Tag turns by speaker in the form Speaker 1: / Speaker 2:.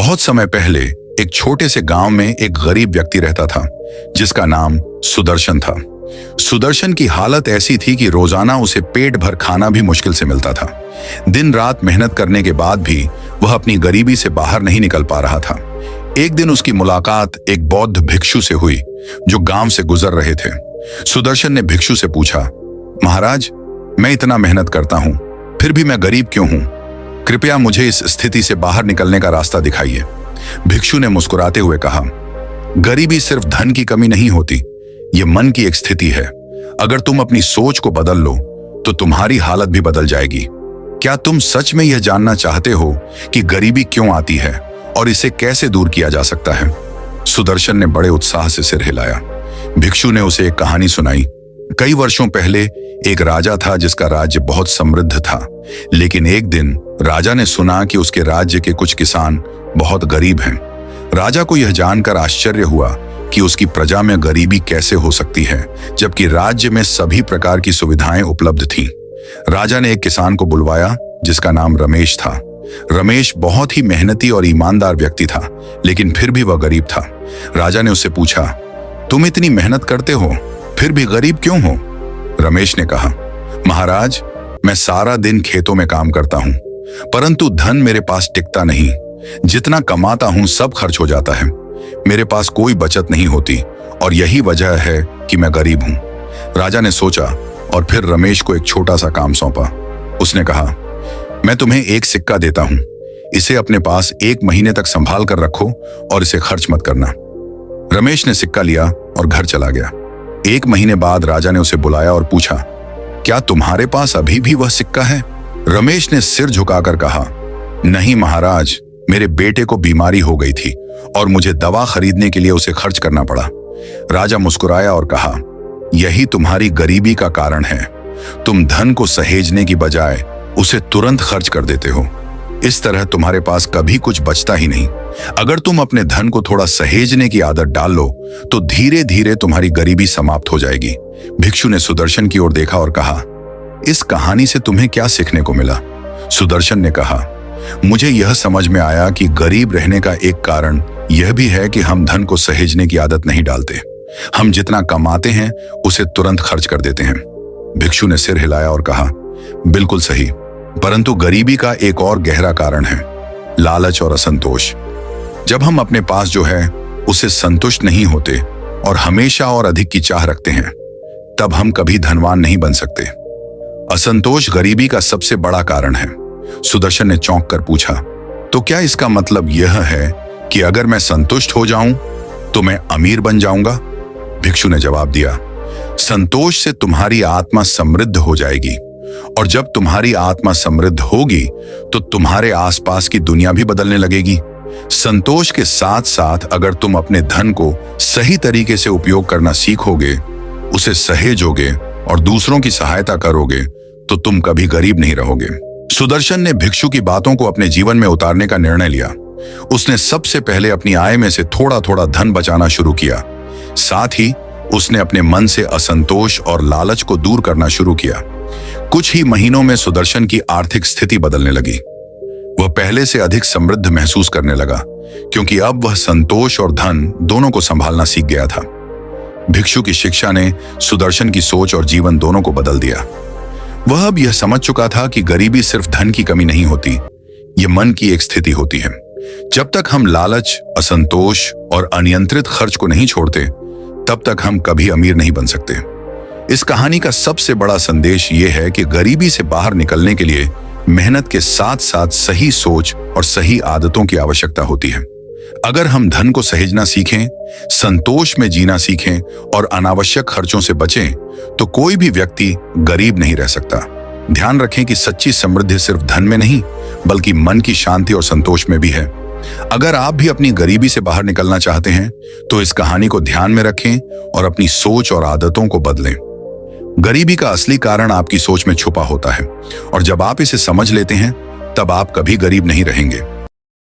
Speaker 1: बहुत समय पहले एक छोटे से गांव में एक गरीब व्यक्ति रहता था जिसका नाम सुदर्शन था। सुदर्शन की हालत ऐसी थी कि रोजाना उसे पेट भर खाना भी मुश्किल से मिलता था। दिन रात मेहनत करने के बाद भी वह अपनी गरीबी से बाहर नहीं निकल पा रहा था। एक दिन उसकी मुलाकात एक बौद्ध भिक्षु से हुई जो गांव से गुजर रहे थे। सुदर्शन ने भिक्षु से पूछा, महाराज, मैं इतना मेहनत करता हूं, फिर भी मैं गरीब क्यों हूं? कृपया मुझे इस स्थिति से बाहर निकलने का रास्ता दिखाइए। भिक्षु ने मुस्कुराते हुए कहा, गरीबी सिर्फ धन की कमी नहीं होती, ये मन की एक स्थिति है। अगर तुम अपनी सोच को बदल लो तो तुम्हारी हालत भी बदल जाएगी। क्या तुम सच में यह जानना चाहते हो कि गरीबी क्यों आती है और इसे कैसे दूर किया जा सकता है? सुदर्शन ने बड़े उत्साह से सिर हिलाया। भिक्षु ने उसे एक कहानी सुनाई। कई वर्षों पहले एक राजा था जिसका राज्य बहुत समृद्ध था, लेकिन एक दिन राजा ने सुना कि उसके राज्य के कुछ किसान बहुत गरीब हैं। राजा को यह जानकर आश्चर्य हुआ कि उसकी प्रजा में गरीबी कैसे हो सकती है, जबकि राज्य में सभी प्रकार की सुविधाएं उपलब्ध थीं। राजा ने एक किसान को बुलवाया जिसका नाम रमेश था। रमेश बहुत ही मेहनती और ईमानदार व्यक्ति था, लेकिन फिर भी वह गरीब था। राजा ने उससे पूछा, तुम इतनी मेहनत करते हो, फिर भी गरीब क्यों हो? रमेश ने कहा, महाराज, मैं सारा दिन खेतों में काम करता हूं, परंतु धन मेरे पास टिकता नहीं। जितना कमाता हूं सब खर्च हो जाता है। मेरे पास कोई बचत नहीं होती और यही वजह है कि मैं गरीब हूं। राजा ने सोचा और फिर रमेश को एक छोटा सा काम सौंपा। उसने कहा, मैं तुम्हें एक सिक्का देता हूं, इसे अपने पास 1 महीने तक संभाल कर रखो और इसे खर्च मत करना। रमेश ने सिक्का लिया और घर चला गया। 1 महीने बाद राजा ने उसे बुलाया और पूछा, क्या तुम्हारे पास अभी भी वह सिक्का है? रमेश ने सिर झुकाकर कहा, नहीं महाराज, मेरे बेटे को बीमारी हो गई थी और मुझे दवा खरीदने के लिए उसे खर्च करना पड़ा। राजा मुस्कुराया और कहा, यही तुम्हारी गरीबी का कारण है। तुम धन को सहेजने की बजाय उसे तुरंत खर्च कर देते हो। इस तरह तुम्हारे पास कभी कुछ बचता ही नहीं। अगर तुम अपने धन को थोड़ा सहेजने की आदत डाल लो तो धीरे धीरे तुम्हारी गरीबी समाप्त हो जाएगी। भिक्षु ने सुदर्शन की ओर देखा और कहा, इस कहानी से तुम्हें क्या सीखने को मिला? सुदर्शन ने कहा, मुझे यह समझ में आया कि गरीब रहने का एक कारण यह भी है कि हम धन को सहेजने की आदत नहीं डालते। हम जितना कमाते हैं उसे तुरंत खर्च कर देते हैं। भिक्षु ने सिर हिलाया और कहा, बिल्कुल सही, परंतु गरीबी का एक और गहरा कारण है, लालच और असंतोष। जब हम अपने पास जो है उससे संतुष्ट नहीं होते और हमेशा और अधिक की चाह रखते हैं, तब हम कभी धनवान नहीं बन सकते। असंतोष गरीबी का सबसे बड़ा कारण है। सुदर्शन ने चौंक कर पूछा, तो क्या इसका मतलब यह है कि अगर मैं संतुष्ट हो जाऊं तो मैं अमीर बन जाऊंगा? भिक्षु ने जवाब दिया, संतोष से तुम्हारी आत्मा समृद्ध हो जाएगी और जब तुम्हारी आत्मा समृद्ध होगी तो तुम्हारे आसपास की दुनिया भी बदलने लगेगी। संतोष के साथ साथ अगर तुम अपने धन को सही तरीके से उपयोग करना सीखोगे, उसे सहेजोगे और दूसरों की सहायता करोगे तो तुम कभी गरीब नहीं रहोगे। सुदर्शन ने भिक्षु की बातों को अपने जीवन में उतारने का निर्णय लिया। उसने सबसे पहले अपनी आय में से थोड़ा थोड़ा धन बचाना शुरू किया। साथ ही उसने अपने मन से असंतोष और लालच को दूर करना शुरू किया। कुछ ही महीनों में सुदर्शन की आर्थिक स्थिति बदलने लगी। वह पहले से अधिक समृद्ध महसूस करने लगा, क्योंकि अब वह संतोष और धन दोनों को संभालना सीख गया था। भिक्षु की शिक्षा ने सुदर्शन की सोच और जीवन दोनों को बदल दिया। वह अब यह समझ चुका था कि गरीबी सिर्फ धन की कमी नहीं होती, यह मन की एक स्थिति होती है। जब तक हम लालच, असंतोष और अनियंत्रित खर्च को नहीं छोड़ते, तब तक हम कभी अमीर नहीं बन सकते। इस कहानी का सबसे बड़ा संदेश यह है कि गरीबी से बाहर निकलने के लिए मेहनत के साथ साथ सही सोच और सही आदतों की आवश्यकता होती है। अगर हम धन को सहेजना सीखें, संतोष में जीना सीखें और अनावश्यक खर्चों से बचें, तो कोई भी व्यक्ति गरीब नहीं रह सकता। ध्यान रखें कि सच्ची समृद्धि सिर्फ धन में नहीं, बल्कि मन की शांति और संतोष में भी है। अगर आप भी अपनी गरीबी से बाहर निकलना चाहते हैं, तो इस कहानी को ध्यान में रखें और अपनी सोच और आदतों को बदलें। गरीबी का असली कारण आपकी सोच में छुपा होता है और जब आप इसे समझ लेते हैं, तब आप कभी गरीब नहीं रहेंगे।